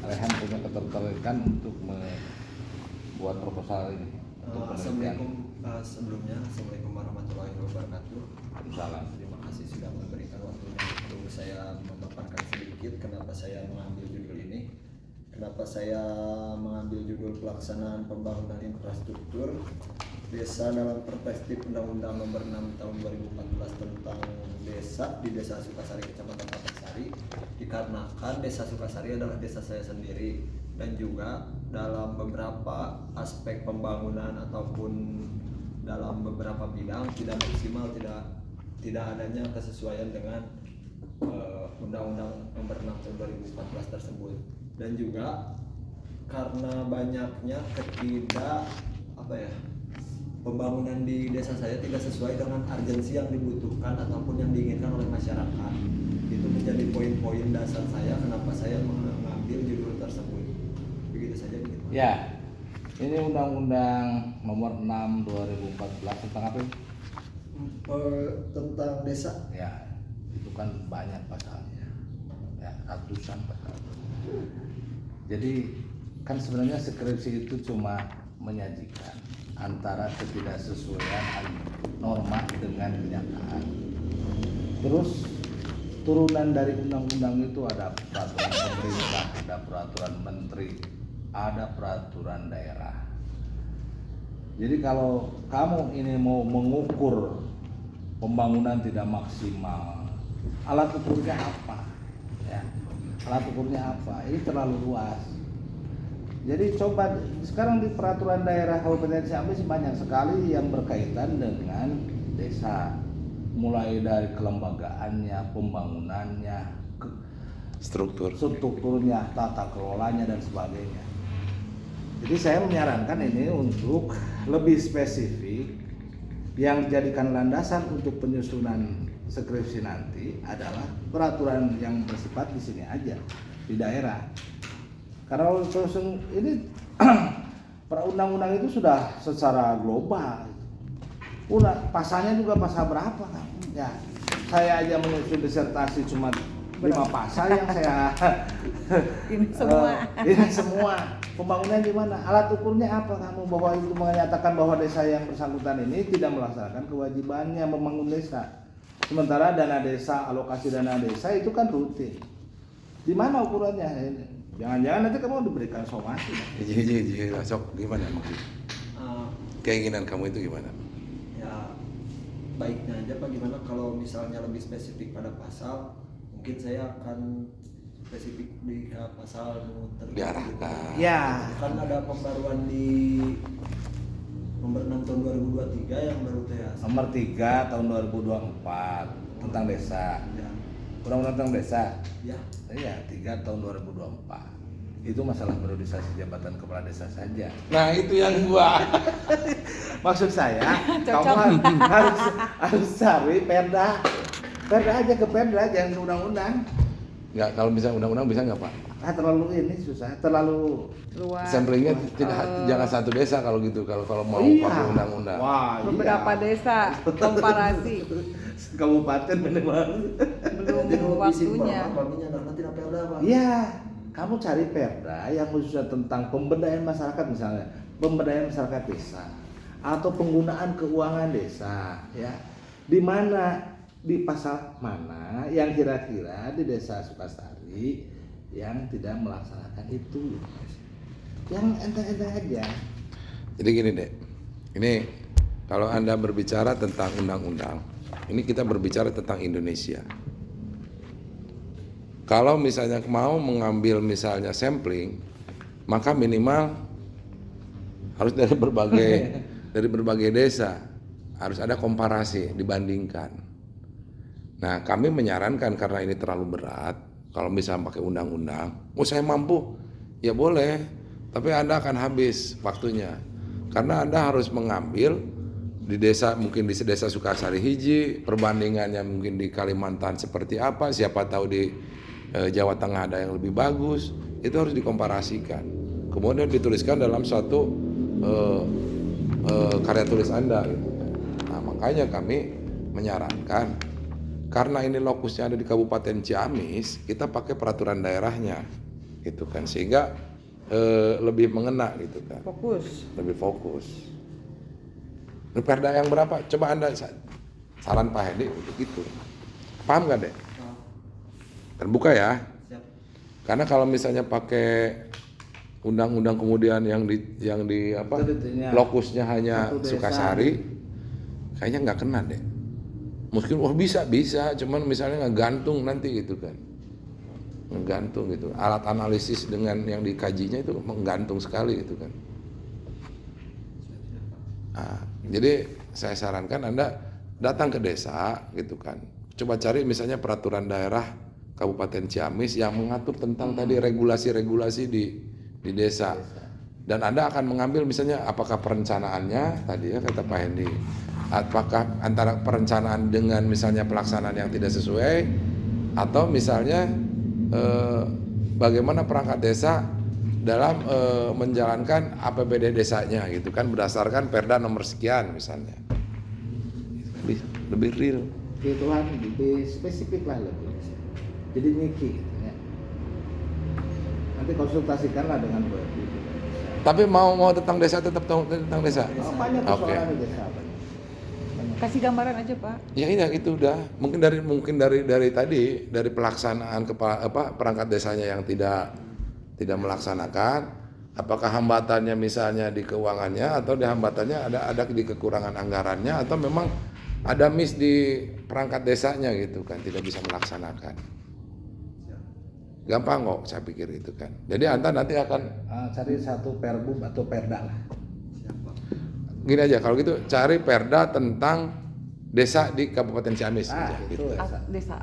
Rehan punya ketertarikan untuk membuat proposal ini untuk penelitian. Assalamualaikum sebelumnya, assalamualaikum warahmatullahi wabarakatuh. Salam. Terima kasih sudah memberikan waktunya untuk saya memaparkan sedikit kenapa saya mengambil judul ini. Kenapa saya mengambil judul pelaksanaan pembangunan infrastruktur desa dalam perspektif Undang-Undang Nomor 6 Tahun 2014 tentang desa di Desa Sukasari, Kecamatan Tapaksari, dikarenakan Desa Sukasari adalah desa saya sendiri dan juga dalam beberapa aspek pembangunan ataupun dalam beberapa bidang tidak maksimal, tidak adanya kesesuaian dengan Undang-Undang Nomor 6 Tahun 2014 tersebut, dan juga karena banyaknya pembangunan di desa saya tidak sesuai dengan urgensi yang dibutuhkan ataupun yang diinginkan oleh masyarakat. Itu menjadi poin-poin dasar saya kenapa saya mengambil judul tersebut. Begitu saja. Begitu. Ya, ini Undang-Undang Nomor 6 2014 tentang apa? Tentang desa. Ya, itu kan banyak pasalnya, ya, ratusan pasal. Jadi kan sebenarnya skripsi itu cuma menyajikan antara ketidaksesuaian norma dengan kenyataan. Terus turunan dari undang-undang itu ada peraturan pemerintah, ada peraturan menteri, ada peraturan daerah. Jadi kalau kamu ini mau mengukur pembangunan tidak maksimal, alat ukurnya apa? Ya, alat ukurnya apa? Ini terlalu luas. Jadi coba sekarang di peraturan daerah Kabupaten Ciamis banyak sekali yang berkaitan dengan desa, mulai dari kelembagaannya, pembangunannya, strukturnya, tata kelolanya dan sebagainya. Jadi saya menyarankan ini untuk lebih spesifik, yang dijadikan landasan untuk penyusunan skripsi nanti adalah peraturan yang bersifat di sini aja di daerah. Karena ini perundang-undang itu sudah secara global. Pasalnya juga pasal berapa kan? Ya, saya aja menyusun disertasi cuma 5 pasal yang saya ini semua. Pembangunan gimana? Alat ukurnya apa kamu bahwa itu menyatakan bahwa desa yang bersangkutan ini tidak melaksanakan kewajibannya membangun desa. Sementara dana desa, alokasi dana desa itu kan rutin. Di mana ukurannya? Jangan-jangan nanti kamu diberikan somasi. Jadi sok gimana maksudnya? Keinginan kamu itu gimana? Ya baiknya aja Pak, gimana kalau misalnya lebih spesifik pada pasal, mungkin saya akan spesifik di pasal diarahkan. Ya. Kan ada pembaruan di Nomor 6 Tahun 2023 yang baru ya. Nomor 3 Tahun 2024 tentang desa. Ya. Undang-undang tentang desa. Ya. Iya, 3 tahun 2024. Itu masalah periodisasi jabatan kepala desa saja. Nah, itu yang gua. Maksud saya, kamu harus cari perda. Perda aja ke perda, jangan ke undang-undang. Enggak, kalau bisa undang-undang bisa enggak, Pak? Terlalu ini susah, terlalu luas. Samplingnya jangan satu desa kalau gitu, kalau mau pakai undang-undang. Wah, beberapa desa komparasi. Kabupaten minimal. Belum waktunya. Iya, kamu cari perda yang khususnya tentang pemberdayaan masyarakat, misalnya pemberdayaan masyarakat desa atau penggunaan keuangan desa, ya. Di mana, di pasal mana yang kira-kira di Desa Sukasari yang tidak melaksanakan itu, yang enteng-enteng aja. Jadi gini deh, ini kalau Anda berbicara tentang undang-undang, ini kita berbicara tentang Indonesia. Kalau misalnya mau mengambil misalnya sampling, maka minimal harus dari berbagai desa, harus ada komparasi, dibandingkan. Nah, kami menyarankan karena ini terlalu berat, kalau misalnya pakai undang-undang, saya mampu, ya boleh, tapi Anda akan habis waktunya. Karena Anda harus mengambil di desa, mungkin di desa Sukasari hiji, perbandingannya mungkin di Kalimantan seperti apa, siapa tahu di Jawa Tengah ada yang lebih bagus, itu harus dikomparasikan. Kemudian dituliskan dalam suatu karya tulis Anda. Gitu. Nah, makanya kami menyarankan, karena ini lokusnya ada di Kabupaten Ciamis, kita pakai peraturan daerahnya. gitu kan, sehingga lebih mengena gitu kan, Fokus. lebih fokus. Ini perda yang berapa? Coba Anda saran Pak Hedi untuk itu. Paham gak deh? Terbuka ya. Siap. Karena kalau misalnya pakai undang-undang kemudian yang di apa Itu intinya lokusnya hanya satu desa. Sukasari, kayaknya nggak kena deh. Mungkin bisa, cuman misalnya ngegantung nanti gitu kan, ngegantung gitu. Alat analisis dengan yang dikajinya itu menggantung sekali gitu kan. Nah, jadi saya sarankan Anda datang ke desa gitu kan. Coba cari misalnya peraturan daerah Kabupaten Ciamis yang mengatur tentang tadi regulasi-regulasi di desa. Dan Anda akan mengambil misalnya apakah perencanaannya tadi ya kata Pak Hendi, apakah antara perencanaan dengan misalnya pelaksanaan yang tidak sesuai, atau misalnya bagaimana perangkat desa dalam menjalankan APBD desanya gitu kan berdasarkan Perda nomor sekian misalnya. Lebih real. Kebutuhan lebih spesifik lah lebih. Jadi Niki gitu ya. Nanti konsultasikanlah dengan Bu. Tapi mau tentang desa tetap tentang desa. Oh, banyak Oke. persoalan di desa. Banyak. Kasih gambaran aja Pak. Ya iya itu udah. Mungkin dari tadi dari pelaksanaan perangkat desanya yang tidak melaksanakan, apakah hambatannya misalnya di keuangannya atau di hambatannya ada di kekurangan anggarannya atau memang ada miss di perangkat desanya gitu kan, tidak bisa melaksanakan. Gampang kok saya pikir itu kan. Jadi Anda nanti akan Cari satu perbum atau perda lah. gini aja, kalau gitu cari perda tentang desa di Kabupaten Ciamis aja, Itu gitu. Desa.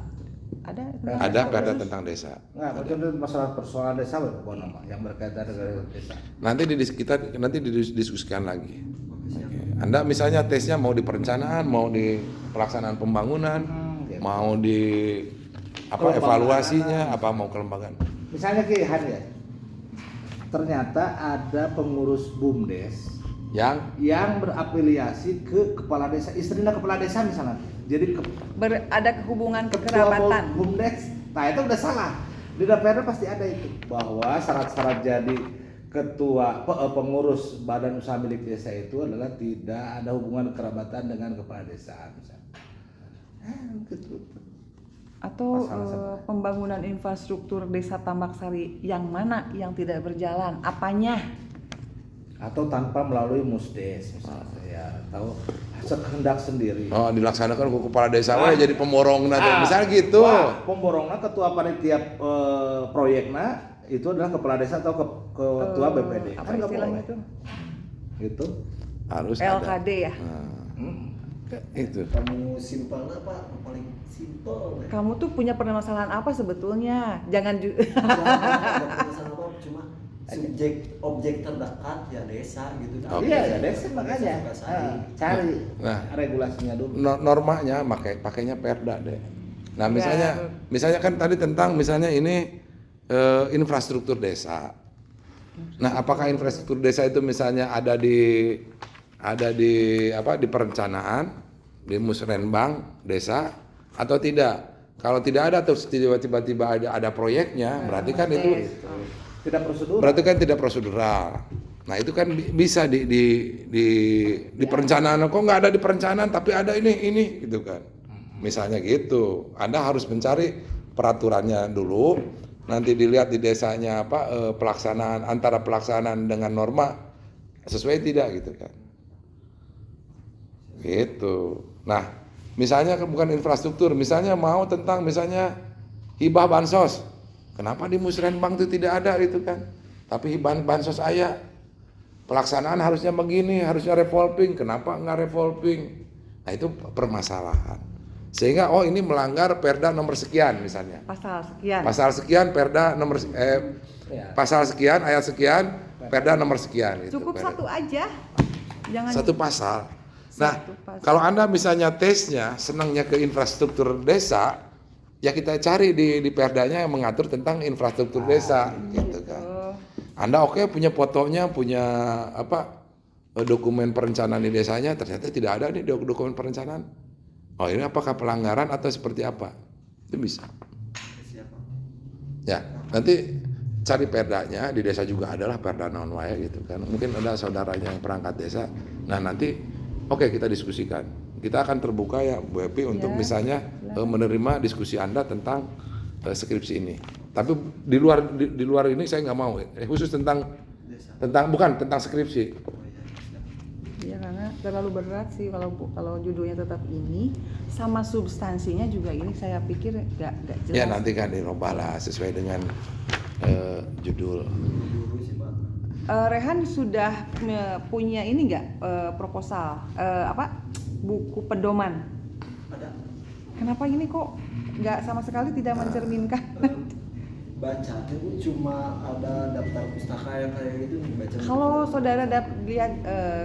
Ada? Ada perda tentang desa. Enggak, itu masalah persoalan desa bukan apa yang berkaitan dengan desa. Nanti kita didiskusikan lagi. Oke. Anda misalnya tesnya mau di perencanaan, mau di pelaksanaan pembangunan, Gitu. mau di evaluasinya, apa mau kelembagaan. Misalnya Ki Han ya. Ternyata ada pengurus BUMDes yang berafiliasi ke kepala desa, istrinya kepala desa misalnya. Jadi Ada hubungan ketua kekerabatan. BUMDes. Nah, itu udah salah. Di DPR pasti ada itu bahwa syarat-syarat jadi ketua pengurus badan usaha milik desa itu adalah tidak ada hubungan kerabatan dengan kepala desa misalnya. Gitu. Atau Masalah pembangunan infrastruktur desa Tambak Sari yang mana yang tidak berjalan? Apanya? Atau tanpa melalui musdes misalnya ya, atau sekehendak sendiri. Oh, dilaksanakan ke kepala desa jadi pemborong nanti. Misalnya gitu. Wah, pemborongna ketua panitia proyekna itu adalah kepala desa atau ketua BPD. Apa Kan nggak istilahnya boleh. itu? Gitu. Harus ada. LKD ya. Hmm. Itu. Kamu simpelnya apa? Paling simpel. Kamu tuh punya permasalahan apa sebetulnya? Jangan Masalah apa? Cuma subjek objek terdekat ya desa gitu. Oke. Iya, ya desa makanya. Cari Nah. regulasinya dulu. Normanya pakainya perda deh. Nah misalnya kan tadi tentang misalnya ini infrastruktur desa. Nah apakah infrastruktur desa itu misalnya ada di perencanaan di musrenbang desa atau tidak? Kalau tidak ada terus tiba-tiba ada proyeknya, berarti kan itu Tidak prosedur. berarti kan tidak prosedural. Nah itu kan bisa di perencanaan. Kok nggak ada di perencanaan tapi ada ini gitu kan. Misalnya gitu. Anda harus mencari peraturannya dulu. Nanti dilihat di desanya pelaksanaan antara pelaksanaan dengan norma sesuai tidak gitu kan. Gitu. Nah misalnya bukan infrastruktur. Misalnya mau tentang misalnya hibah bansos. Kenapa di musrenbang itu tidak ada itu kan? Tapi hibah bansos ayah. Pelaksanaan harusnya begini, harusnya revolving. Kenapa nggak revolving? Nah itu permasalahan. Sehingga ini melanggar Perda nomor sekian misalnya. pasal sekian. Pasal sekian Perda nomor pasal sekian ayat sekian Perda nomor sekian. Itu, Cukup Perda. satu aja. Jangan Satu pasal. Nah, Satu pasal. kalau Anda misalnya tesnya senangnya ke infrastruktur desa, ya kita cari di Perdanya yang mengatur tentang infrastruktur desa gitu kan. Anda punya fotonya, punya dokumen perencanaan di desanya, ternyata tidak ada nih dokumen perencanaan. Oh, ini apakah pelanggaran atau seperti apa? Itu bisa. Siapa? Ya, nanti cari perdanya, di desa juga adalah perda non waya gitu kan. Mungkin ada saudaranya yang perangkat desa. Nah nanti oke, kita diskusikan. Kita akan terbuka ya Bu Epi untuk misalnya menerima diskusi Anda tentang skripsi ini. Tapi di luar ini saya nggak mau. Khusus tentang bukan tentang skripsi. Ya karena terlalu berat sih kalau judulnya tetap ini sama substansinya juga ini saya pikir nggak jelas. Ya nanti kan dirubah lah sesuai dengan judul. Dulu sih Pak. Rehan sudah punya ini nggak proposal buku pedoman? Ada Kenapa ini kok nggak sama sekali tidak mencerminkan? bacanya Bu cuma ada daftar pustaka yang kayak gitu nih baca.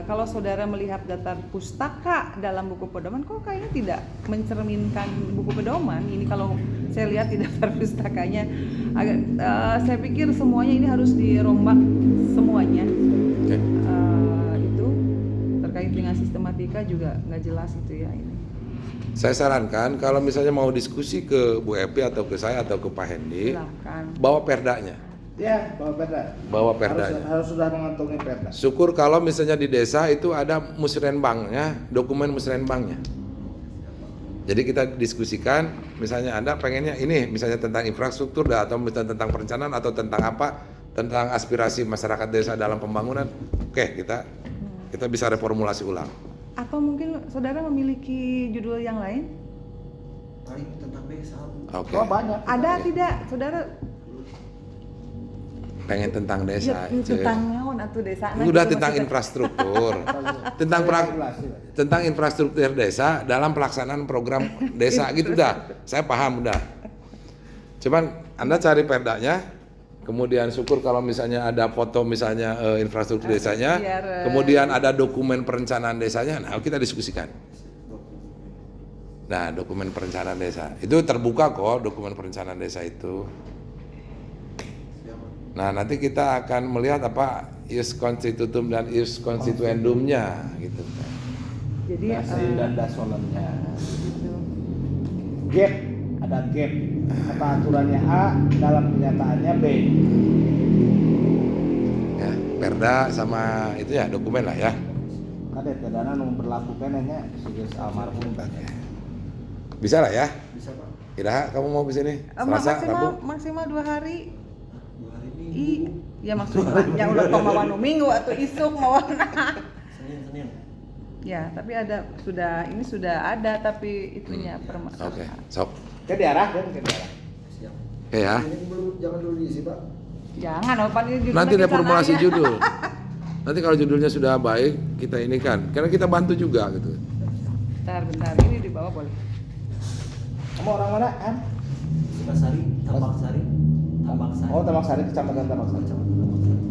Kalau saudara melihat daftar pustaka dalam buku pedoman kok kayaknya tidak mencerminkan buku pedoman. Ini kalau saya lihat di daftar pustakanya saya pikir semuanya ini harus dirombak semuanya. Oke. Itu terkait dengan sistematika juga nggak jelas itu ya ini. Saya sarankan kalau misalnya mau diskusi ke Bu Epi atau ke saya atau ke Pak Hendi, Silakan. bawa perdanya. Ya, bawa perda. Bawa perdanya. Harus sudah mengantongi perda. Syukur kalau misalnya di desa itu ada musrenbangnya, dokumen musrenbangnya. Jadi kita diskusikan, misalnya Anda pengennya ini, misalnya tentang infrastruktur atau misalnya tentang perencanaan atau tentang apa, tentang aspirasi masyarakat desa dalam pembangunan. Oke, kita bisa reformulasi ulang. Atau mungkin saudara memiliki judul yang lain? Paling tentang desa. Oke. Oh, banyak. Ada tidak saudara? Pengen tentang desa. Ya, tentang naon atuh desa. Udah tentang infrastruktur. tentang infrastruktur desa dalam pelaksanaan program desa gitu dah. Saya paham udah. Cuman Anda cari perdanya, kemudian syukur kalau misalnya ada foto misalnya infrastruktur desanya, kemudian ada dokumen perencanaan desanya, nah kita diskusikan. Nah, dokumen perencanaan desa itu terbuka kok, dokumen perencanaan desa itu. Nah, nanti kita akan melihat apa ius constitutum dan ius constituendumnya gitu. Jadi Dasri dan dasolemnya. gitu. Gap, ada gap. Apa aturannya A, dalam kenyataannya B. Ya, perda sama itu ya dokumen lah ya. Ada tadana memperlakukan hanya sebagai almarhum. Bisa lah ya. Bisa Pak. Iraha, kamu mau ke sini? Selasa, Rabu? maksimal 2 hari. 2 hari Minggu. Ya maksudnya udah pemawan minggu atau isuk mawana. Senin. Ya, tapi sudah ada tapi itunya Oke, permasalahan. sok. Ke daerah kan ke daerah. Siap. Oke ya. Ini belum jangan dulu diisi Pak. Jangan apa ini judulnya Nanti kita reformulasi nanya. judul. Nanti kalau judulnya sudah baik, kita ini kan. Karena kita bantu juga gitu. Bentar, ini dibawa boleh. Kamu orang mana, An? Sukasari, Tambak Sari. Oh, Tambak Sari, Kecamatan Tambak Sari. Kecamatan Tambak Sari.